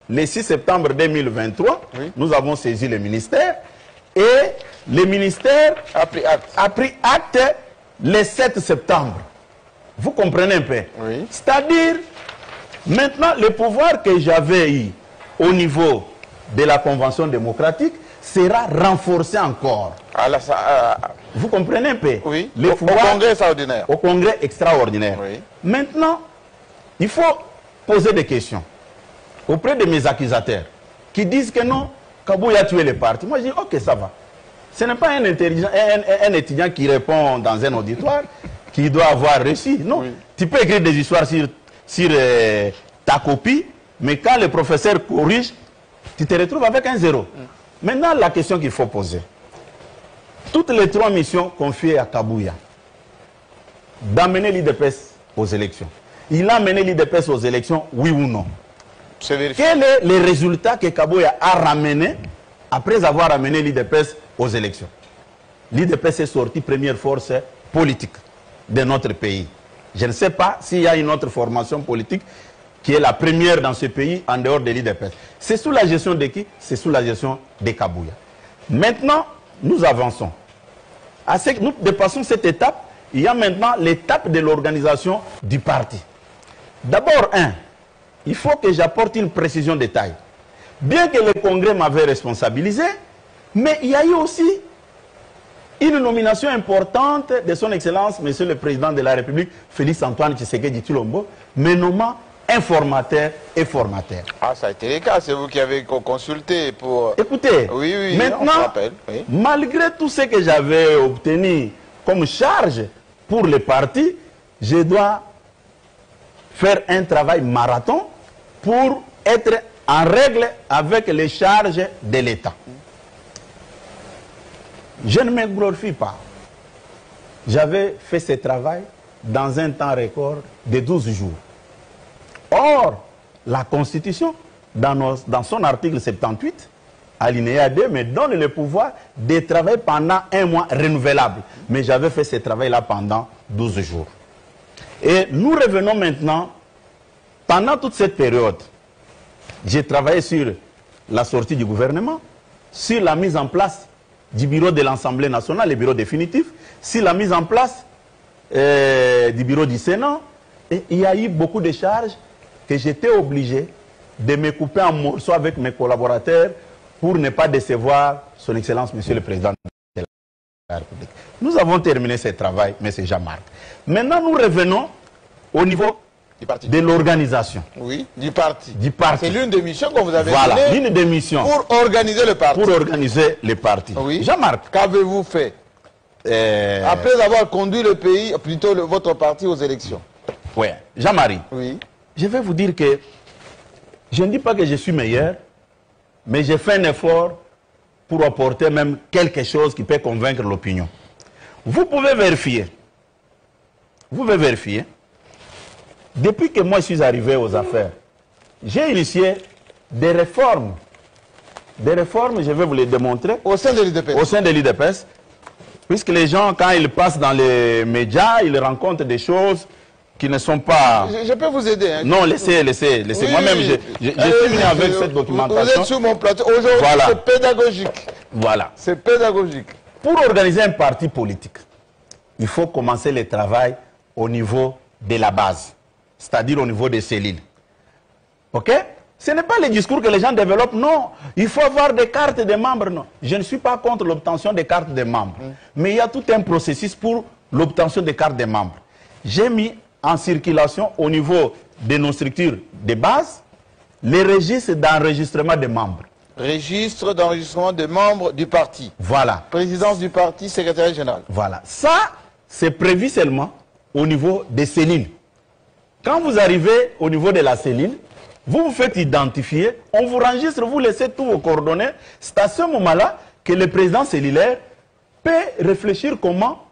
le 6 septembre 2023, oui, nous avons saisi le ministère et le ministère a pris acte le 7 septembre. Vous comprenez un peu? Oui. C'est-à-dire, maintenant, le pouvoir que j'avais eu au niveau de la Convention démocratique sera renforcé encore. Vous comprenez un peu? Oui. Le Au Congrès extraordinaire. Au Congrès extraordinaire. Oui. Maintenant, il faut poser des questions auprès de mes accusateurs qui disent que non, Kabouya a tué le parti. Moi, je dis, ok, ça va. Ce n'est pas un étudiant qui répond dans un auditoire qui doit avoir reçu. Non, oui, tu peux écrire des histoires sur ta copie, mais quand le professeur corrige, tu te retrouves avec un zéro. Maintenant, la question qu'il faut poser. Toutes les 3 missions confiées à Kabouya, d'amener l'IDPS aux élections. Il a amené l'IDPS aux élections, oui ou non? Quel est le résultat que Kabouya a ramené après avoir amené l'IDPS aux élections? L'IDPS est sorti première force politique de notre pays. Je ne sais pas s'il y a une autre formation politique qui est la première dans ce pays en dehors de l'IDPS. C'est sous la gestion de qui? C'est sous la gestion de Kabouya. Maintenant, nous avançons. Nous dépassons cette étape. Il y a maintenant l'étape de l'organisation du parti. D'abord, il faut que j'apporte une précision de taille. Bien que le Congrès m'avait responsabilisé, mais il y a eu aussi une nomination importante de son Excellence, Monsieur le Président de la République, Félix Antoine Tshisekedi Tshilombo, me nommant informateur et formateur. Ah, ça a été le cas, c'est vous qui avez consulté pour... Écoutez, oui, maintenant, oui, malgré tout ce que j'avais obtenu comme charge pour le parti, je dois faire un travail marathon pour être en règle avec les charges de l'État. Je ne me glorifie pas. J'avais fait ce travail dans un temps record de 12 jours. Or, la Constitution, dans son article 78, alinéa 2, me donne le pouvoir de travailler pendant 1 mois renouvelable. Mais j'avais fait ce travail-là pendant 12 jours. Et nous revenons maintenant, pendant toute cette période, j'ai travaillé sur la sortie du gouvernement, sur la mise en place du bureau de l'Assemblée nationale, le bureau définitif, sur la mise en place du bureau du Sénat. Et il y a eu beaucoup de charges que j'étais obligé de me couper en morceaux avec mes collaborateurs pour ne pas décevoir son Excellence, Monsieur le Président de la République. Nous avons terminé ce travail, M. Jean-Marc. Maintenant, nous revenons au niveau de l'organisation. Oui, du parti. C'est l'une des missions que vous avez données. Voilà, l'une des missions. Pour organiser le parti. Pour organiser le parti. Oui. Jean-Marc. Qu'avez-vous fait après avoir conduit le pays, plutôt votre parti aux élections? Oui. Jean-Marie. Oui. Je vais vous dire que je ne dis pas que je suis meilleur, mais j'ai fait un effort pour apporter même quelque chose qui peut convaincre l'opinion. Vous pouvez vérifier. Vous pouvez vérifier. Depuis que moi je suis arrivé aux affaires, j'ai initié des réformes. Des réformes, je vais vous les démontrer. Au sein de l'IDPS. Au sein de l'IDPS. Puisque les gens, quand ils passent dans les médias, ils rencontrent des choses qui ne sont pas... Je peux vous aider. Hein. Non, laissez. Oui, moi-même, je suis venu avec cette documentation. Vous êtes sur mon plateau. Aujourd'hui, voilà. C'est pédagogique. Voilà. C'est pédagogique. Pour organiser un parti politique, il faut commencer le travail au niveau de la base, c'est-à-dire au niveau des cellules. OK? Ce n'est pas le discours que les gens développent, non. Il faut avoir des cartes de membres, non. Je ne suis pas contre l'obtention des cartes de membres. Mais il y a tout un processus pour l'obtention des cartes de membres. J'ai mis en circulation au niveau de nos structures de base les registres d'enregistrement des membres. Registre d'enregistrement des membres du parti. Voilà. Présidence du parti, secrétaire général. Voilà. Ça, c'est prévu seulement au niveau des cellules. Quand vous arrivez au niveau de la cellule, vous vous faites identifier, on vous enregistre, vous laissez tous vos coordonnées. C'est à ce moment-là que le président cellulaire peut réfléchir comment...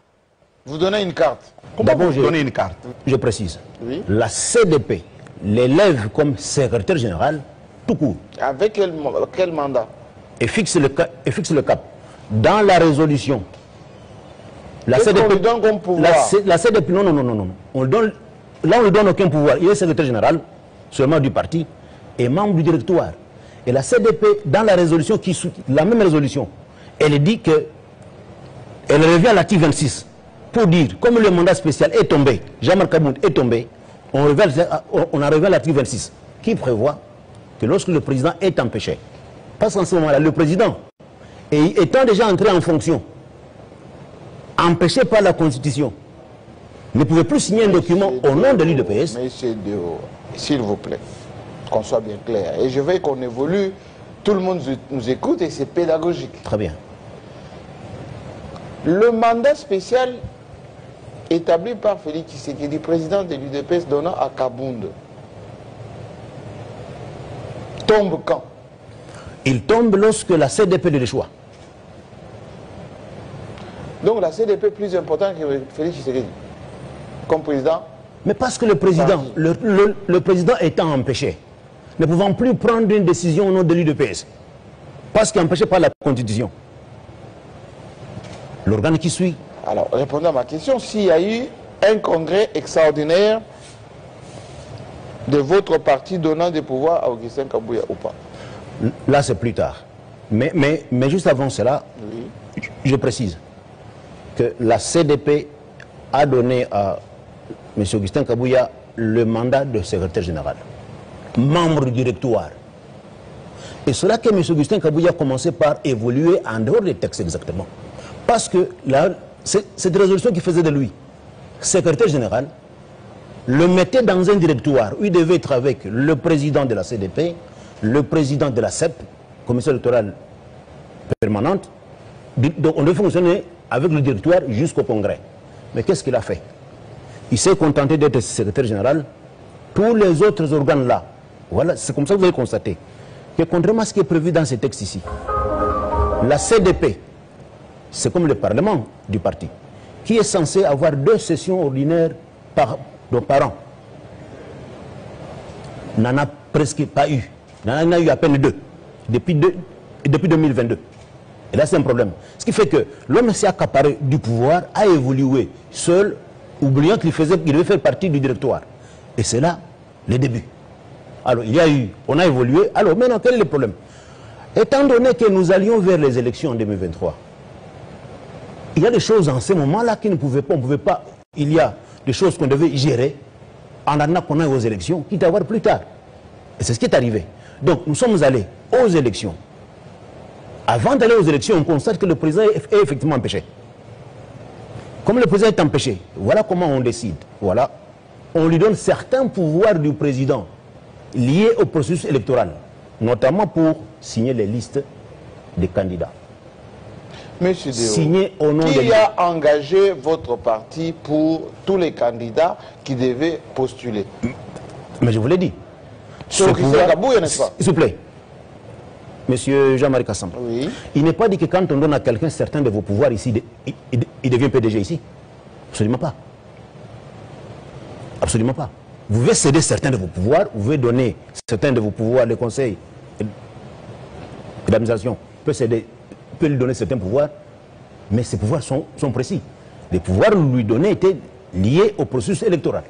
Vous donnez une carte. Comment vous donnez une carte? Je précise. Oui. La CDP l'élève comme secrétaire général tout court. Avec quel mandat? Et fixe le cap. Dans la résolution. La CDP, on lui donne comme pouvoir. La CDP, non. On ne lui donne aucun pouvoir. Il est secrétaire général, seulement du parti, et membre du directoire. Et la CDP, dans la résolution, la même résolution, elle dit que elle revient à l'article 26 pour dire, comme le mandat spécial est tombé, Jean-Marc Kabound est tombé, on en revient à l'article 26, qui prévoit que lorsque le président est empêché, parce qu'en ce moment-là, le président, étant déjà entré en fonction, empêché par la Constitution, ne pouvait plus signer un document au nom de l'UDPS. Monsieur Deo, s'il vous plaît, qu'on soit bien clair. Et je veux qu'on évolue, tout le monde nous écoute et c'est pédagogique. Très bien. Le mandat spécial établi par Félix Tshisekedi, président de l'UDPS, donnant à Kabound, tombe quand? Il tombe lorsque la CDP de choix. Donc la CDP est plus importante que Félix Tshisekedi comme président? Mais parce que le président, le président étant empêché, ne pouvant plus prendre une décision au nom de l'UDPS, parce qu'il est empêché par la Constitution. L'organe qui suit. Alors, répondant à ma question, s'il y a eu un congrès extraordinaire de votre parti donnant des pouvoirs à Augustin Kabouya ou pas? Là, c'est plus tard. Mais juste avant cela, oui, je précise que la CDP a donné à M. Augustin Kabouya le mandat de secrétaire général, membre du directoire. Et cela que M. Augustin Kabouya a commencé par évoluer en dehors des textes exactement. Parce que cette résolution qui faisait de lui secrétaire général le mettait dans un directoire où il devait être avec le président de la CDP, le président de la CEP, commission électorale permanente. Donc on devait fonctionner avec le directoire jusqu'au congrès. Mais qu'est-ce qu'il a fait? Il s'est contenté d'être secrétaire général. Tous les autres organes là, voilà, c'est comme ça que vous allez constater que contrairement à ce qui est prévu dans ces textes ici, la CDP, c'est comme le Parlement du parti, qui est censé avoir 2 sessions ordinaires par an. N'en a presque pas eu. N'en a eu à peine 2 depuis 2022. Et là, c'est un problème. Ce qui fait que l'homme s'est accaparé du pouvoir, a évolué seul, oubliant qu'il devait faire partie du directoire. Et c'est là le début. Alors, on a évolué. Alors, maintenant, quel est le problème? Étant donné que nous allions vers les élections en 2023, il y a des choses en ce moment-là qui ne pouvaient pas, on ne pouvait pas. Il y a des choses qu'on devait gérer en attendant qu'on aille aux élections, quitte à voir plus tard. Et c'est ce qui est arrivé. Donc, nous sommes allés aux élections. Avant d'aller aux élections, on constate que le président est effectivement empêché. Comme le président est empêché, voilà comment on décide. Voilà. On lui donne certains pouvoirs du président liés au processus électoral, notamment pour signer les listes des candidats. Monsieur Deo, signé au nom qui a engagé votre parti pour tous les candidats qui devaient postuler? Mais je vous l'ai dit. Sur Augustin Kabouya, n'est-ce pas? S'il vous plaît. Monsieur Jean-Marie Kassam. Oui. Il n'est pas dit que quand on donne à quelqu'un certains de vos pouvoirs ici, il devient PDG ici. Absolument pas. Absolument pas. Vous pouvez céder certains de vos pouvoirs, vous pouvez donner certains de vos pouvoirs, les conseils d'administration peut lui donner certains pouvoirs, mais ces pouvoirs sont précis. Les pouvoirs lui donnés étaient liés au processus électoral.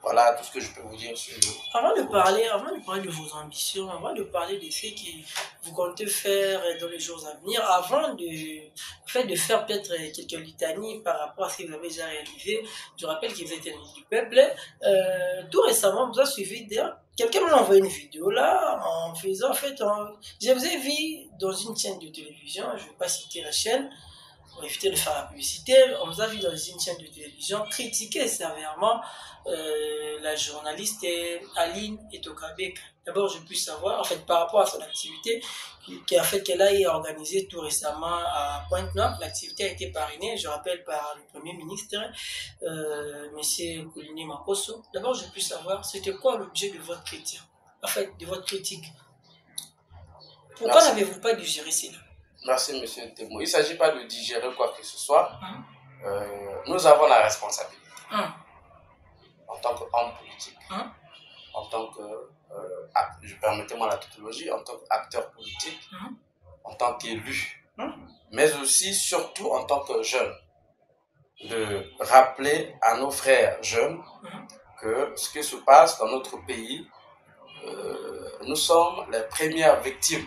Voilà tout ce que je peux vous dire sur... Avant de parler de vos ambitions, avant de parler de ce que vous comptez faire dans les jours à venir, avant de faire peut-être quelques litanies par rapport à ce que vous avez déjà réalisé, je rappelle que vous êtes un ministre du peuple. Tout récemment, vous avez suivi d'ailleurs, quelqu'un m'a envoyé une vidéo là, en faisant, en fait, je vous ai vu dans une chaîne de télévision, je ne vais pas citer la chaîne, pour éviter de faire la publicité, on vous a vu dans une chaîne de télévision critiquer sévèrement la journaliste Aline Etokabek. D'abord, je puis savoir, en fait, par rapport à son activité, qu'elle a organisée tout récemment à Pointe-Noire. L'activité a été parrainée, je rappelle, par le Premier ministre, M. Kouliné Makosso. D'abord, je puis savoir, c'était quoi l'objet de votre critique? En fait, de votre critique. Pourquoi n'avez-vous pas digéré cela? Merci, monsieur le témoin. Il ne s'agit pas de digérer quoi que ce soit. Nous avons la responsabilité. En tant qu'homme politique, en tant que, permettez-moi la tautologie, en tant qu'acteur politique, en tant qu'élu, mais aussi, surtout en tant que jeune, de rappeler à nos frères jeunes que ce qui se passe dans notre pays nous sommes les premières victimes.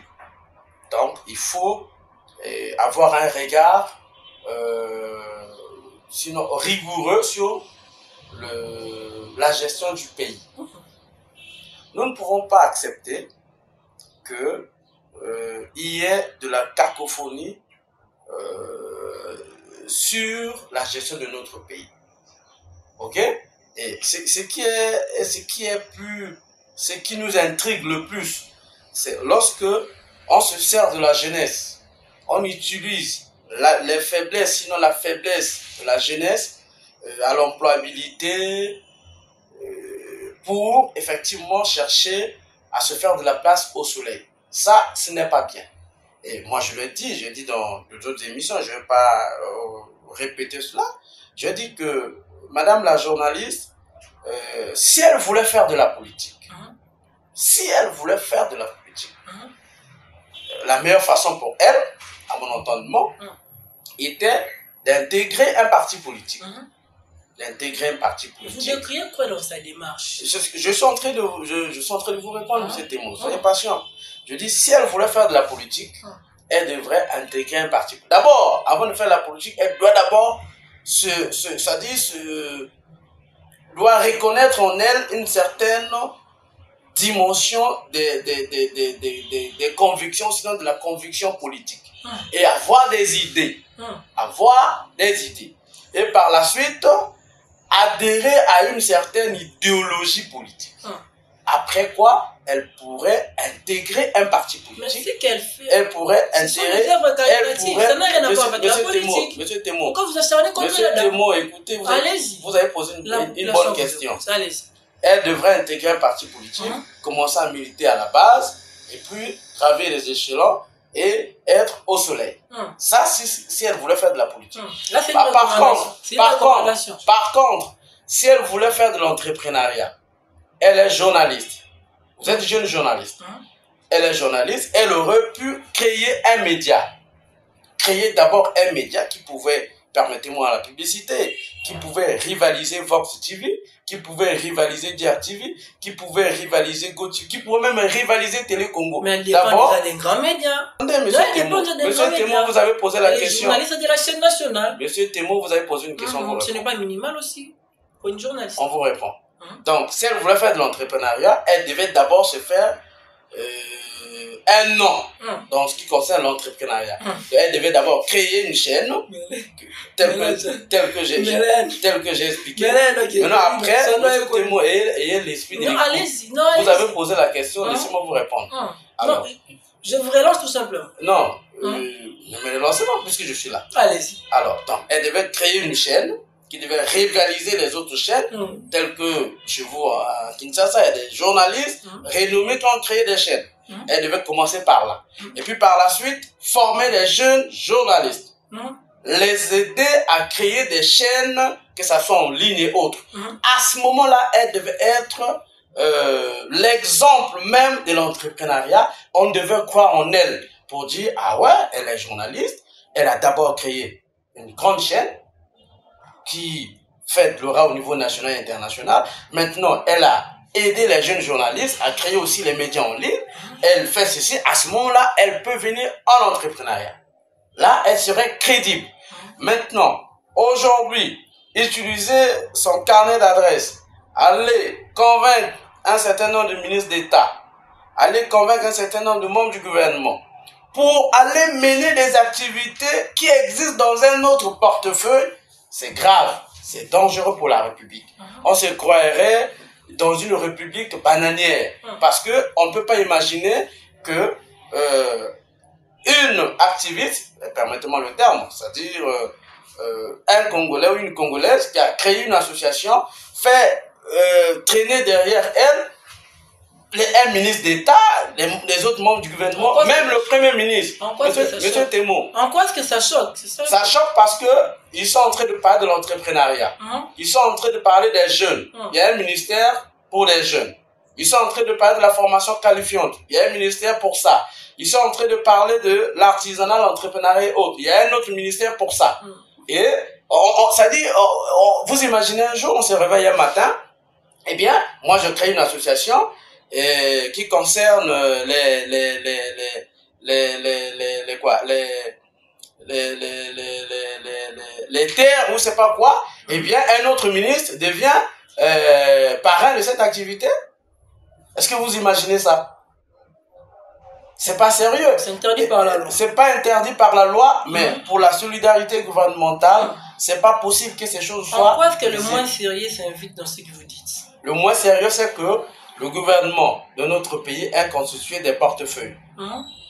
Donc, il faut avoir un regard sinon rigoureux sur la gestion du pays. Nous ne pouvons pas accepter qu'il y ait de la cacophonie sur la gestion de notre pays. Ok? Et ce qui nous intrigue le plus, c'est lorsque on se sert de la jeunesse, on utilise les faiblesses, sinon la faiblesse de la jeunesse à l'employabilité pour effectivement chercher à se faire de la place au soleil. Ça, ce n'est pas bien. Et moi, je le dis, j'ai dit dans d'autres émissions, je ne vais pas répéter cela. Je dis que Madame la journaliste, si elle voulait faire de la politique, la meilleure façon pour elle, à mon entendement, était d'intégrer un parti politique. Vous décrivez quoi dans sa démarche? Je suis en train de vous répondre, M. Temo. Soyez patient. Je dis, si elle voulait faire de la politique, elle devrait intégrer un parti. D'abord, avant de faire la politique, elle doit d'abord doit reconnaître en elle une certaine dimension des convictions, sinon de la conviction politique. Et avoir des idées. Et par la suite, adhérer à une certaine idéologie politique. Après quoi, elle pourrait intégrer un parti politique. Mais c'est qu'elle fait. Elle pourrait intégrer. Ça n'a rien à voir avec la politique. Monsieur Temo. Pourquoi vous acharnez contre Monsieur Temo, écoutez, vous avez posé une bonne question. Elle devrait intégrer un parti politique, commencer à militer à la base, et puis graver les échelons et être au soleil. Ça, si elle voulait faire de la politique. Là, c'est par contre, si elle voulait faire de l'entrepreneuriat, elle est journaliste. Vous êtes jeune journaliste. Elle est journaliste. Elle aurait pu créer un média. Créer d'abord un média qui pouvait, permettez-moi la publicité, qui pouvait rivaliser Vox TV, qui pouvait rivaliser Dia TV, qui pouvait rivaliser GoTV, qui pouvait même rivaliser Télé Congo. Mais elle dépend déjà des grands médias. Monsieur Temo, vous avez posé la question. Les journalistes de la chaîne nationale. Monsieur Temo, vous avez posé une question. Ce n'est pas minimal aussi pour une journaliste. On vous répond. Donc, si elle voulait faire de l'entrepreneuriat, elle devait d'abord se faire un nom dans ce qui concerne l'entrepreneuriat. Elle devait d'abord créer une chaîne telle que j'ai expliqué. Maintenant, après, M. Temo ayez l'esprit de l'écoute. Vous avez posé la question, laissez-moi vous répondre. Alors, je vous relance tout simplement. Non, ne me relancez pas puisque je suis là. Allez-y. Alors, donc, elle devait créer une chaîne qui devait rivaliser les autres chaînes, telles que chez vous à Kinshasa, il y a des journalistes renommés qui ont créé des chaînes. Elle devait commencer par là. Et puis par la suite, former les jeunes journalistes. Les aider à créer des chaînes, que ce soit en ligne et autres. À ce moment-là, elle devait être l'exemple même de l'entrepreneuriat. On devait croire en elle pour dire, ah ouais, elle est journaliste. Elle a d'abord créé une grande chaîne qui fait de l'aura au niveau national et international. Maintenant, elle a aidé les jeunes journalistes à créer aussi les médias en ligne. Elle fait ceci. À ce moment-là, elle peut venir en entrepreneuriat. Là, elle serait crédible. Maintenant, aujourd'hui, utiliser son carnet d'adresses, aller convaincre un certain nombre de ministres d'État, aller convaincre un certain nombre de membres du gouvernement, pour aller mener des activités qui existent dans un autre portefeuille, c'est grave, c'est dangereux pour la République. On se croirait dans une république bananière, parce que on ne peut pas imaginer que une activiste, permettez-moi le terme, c'est-à-dire un Congolais ou une Congolaise qui a créé une association, fait traîner derrière elle un ministre d'État, les autres membres du gouvernement, même le Premier ministre, Monsieur Temo. En quoi est-ce que ça choque? Ça choque parce que ils sont en train de parler de l'entrepreneuriat. Ils sont en train de parler des jeunes. Il y a un ministère pour les jeunes. Ils sont en train de parler de la formation qualifiante. Il y a un ministère pour ça. Ils sont en train de parler de l'artisanat, l'entrepreneuriat et autres. Il y a un autre ministère pour ça. Et ça dit, vous imaginez un jour, on se réveille un matin, eh bien, moi je crée une association qui concerne les terres ou c'est pas quoi, eh bien un autre ministre devient parrain de cette activité. Est-ce que vous imaginez ça? C'est pas sérieux. C'est interdit par la loi. C'est pas interdit par la loi, mais pour la solidarité gouvernementale, c'est pas possible que ces choses soient. Pourquoi est-ce que le moins sérieux s'invite dans ce que vous dites? Le moins sérieux, c'est que le gouvernement de notre pays est constitué des portefeuilles.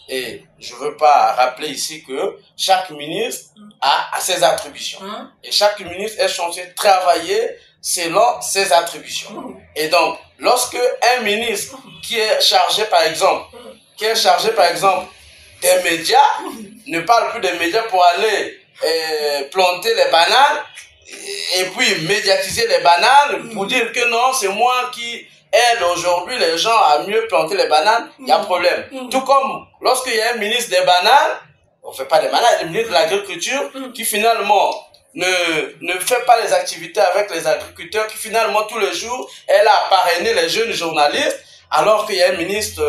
Et je veux pas rappeler ici que chaque ministre a ses attributions. Et chaque ministre est censé travailler selon ses attributions. Et donc, lorsque un ministre qui est chargé, par exemple, des médias, ne parle plus des médias pour aller planter les bananes et puis médiatiser les bananes pour dire que non, c'est moi qui aide aujourd'hui les gens à mieux planter les bananes, il y a problème. Tout comme lorsqu'il y a un ministre des bananes, on ne fait pas des bananes, le ministre de l'agriculture qui finalement ne fait pas les activités avec les agriculteurs, qui finalement tous les jours est là à parrainer les jeunes journalistes, alors qu'il y a un ministre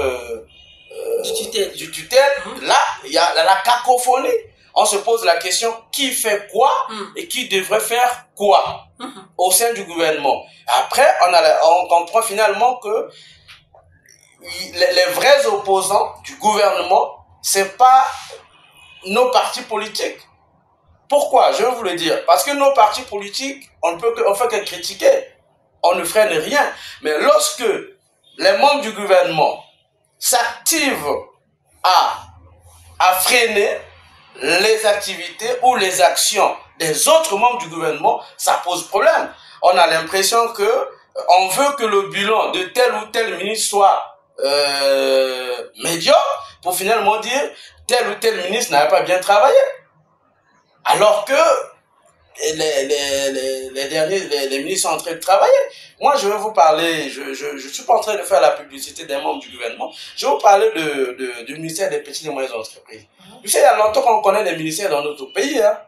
du tutelle, là il y a la cacophonie. On se pose la question qui fait quoi et qui devrait faire quoi au sein du gouvernement. Après, on comprend finalement que les vrais opposants du gouvernement, c'est pas nos partis politiques. Pourquoi? Je vais vous le dire. Parce que nos partis politiques, on fait que critiquer. On ne freine rien. Mais lorsque les membres du gouvernement s'activent à freiner les activités ou les actions des autres membres du gouvernement, ça pose problème. On a l'impression que on veut que le bilan de tel ou tel ministre soit médiocre pour finalement dire tel ou tel ministre n'avait pas bien travaillé. Alors que les ministres sont en train de travailler. Moi, je vais vous parler, je suis pas en train de faire la publicité des membres du gouvernement, je vais vous parler du ministère des petites et moyennes entreprises. Tu sais, il y a longtemps qu'on connaît les ministères dans notre pays, hein.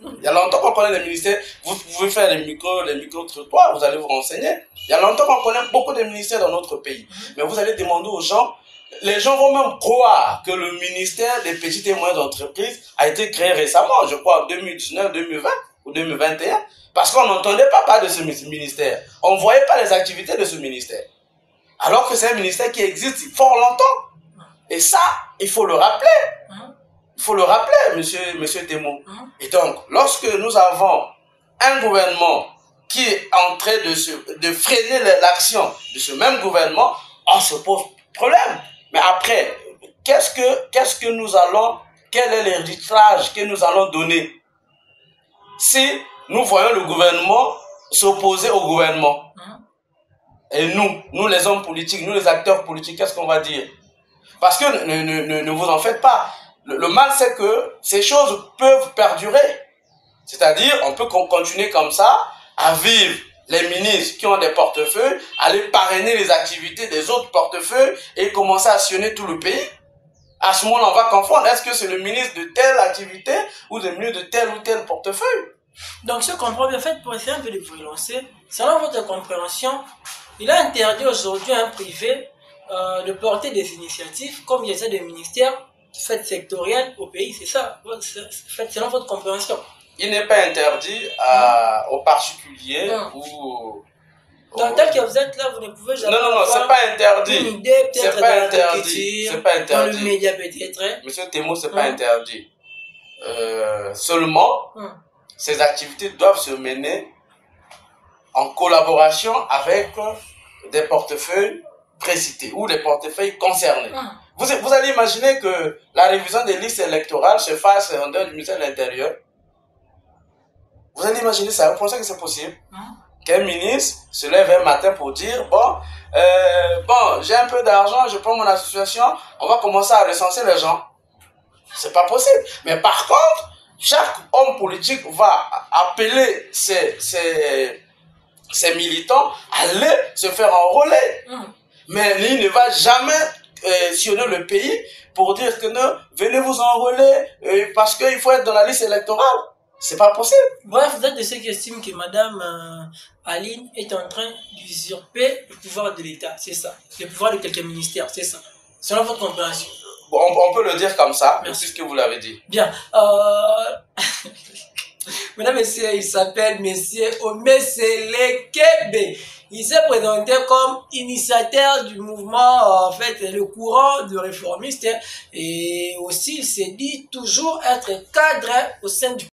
Il y a longtemps qu'on connaît les ministères. Vous pouvez faire les micro-trottoirs, vous allez vous renseigner. Il y a longtemps qu'on connaît beaucoup de ministères dans notre pays. Mais vous allez demander aux gens, les gens vont même croire que le ministère des petites et moyennes entreprises a été créé récemment, je crois en 2019, 2020 ou 2021, parce qu'on n'entendait pas parler de ce ministère. On ne voyait pas les activités de ce ministère. Alors que c'est un ministère qui existe fort longtemps. Et ça, il faut le rappeler. Il faut le rappeler, monsieur Temo. Et donc, lorsque nous avons un gouvernement qui est en train de freiner l'action de ce même gouvernement, on se pose problème. Mais après, quel est l'héritage que nous allons donner si nous voyons le gouvernement s'opposer au gouvernement? Et nous les hommes politiques, nous les acteurs politiques, qu'est-ce qu'on va dire? Parce que ne vous en faites pas. Le mal, c'est que ces choses peuvent perdurer. C'est-à-dire, on peut continuer comme ça, à vivre les ministres qui ont des portefeuilles, aller parrainer les activités des autres portefeuilles et commencer à sillonner tout le pays. À ce moment-là, on va confondre. Est-ce que c'est le ministre de telle activité ou le ministre de tel ou tel portefeuille? Donc, je comprends bien. En fait, pour essayer un peu de vous relancer, selon votre compréhension, il a interdit aujourd'hui à un privé de porter des initiatives comme il y a des ministères sectorielles au pays, c'est ça, selon votre compréhension. Il n'est pas interdit aux particuliers ou... Donc, tel que vous êtes là, vous ne pouvez jamais non, c'est pas interdit. Une idée, peut-être pas interdit. C'est pas interdit. Dans le média, peut-être. Monsieur Temo, c'est pas interdit. Seulement, ces activités doivent se mener en collaboration avec des portefeuilles précités ou des portefeuilles concernés. Vous allez imaginer que la révision des listes électorales se fasse en dehors du ministère de l'Intérieur. Vous allez imaginer ça, vous pensez que c'est possible? Qu'un ministre se lève un matin pour dire, bon, j'ai un peu d'argent, je prends mon association, on va commencer à recenser les gens. C'est pas possible. Mais par contre, chaque homme politique va appeler ses militants à aller se faire enrôler. Mais il ne va jamais sillonner le pays pour dire que non, venez vous enrôler parce qu'il faut être dans la liste électorale. C'est pas possible. Bref, vous êtes de ceux qui estiment que Madame Aline est en train d'usurper le pouvoir de l'État, c'est ça. Le pouvoir de quelques ministères, c'est ça. Selon votre compréhension. Bon, on peut le dire comme ça, puisque vous l'avez dit. Bien. Mesdames, messieurs, il s'appelle Monsieur Omesele Kebe. Il s'est présenté comme initiateur du mouvement, en fait, le courant de réformistes. Et aussi, il s'est dit toujours être cadre au sein du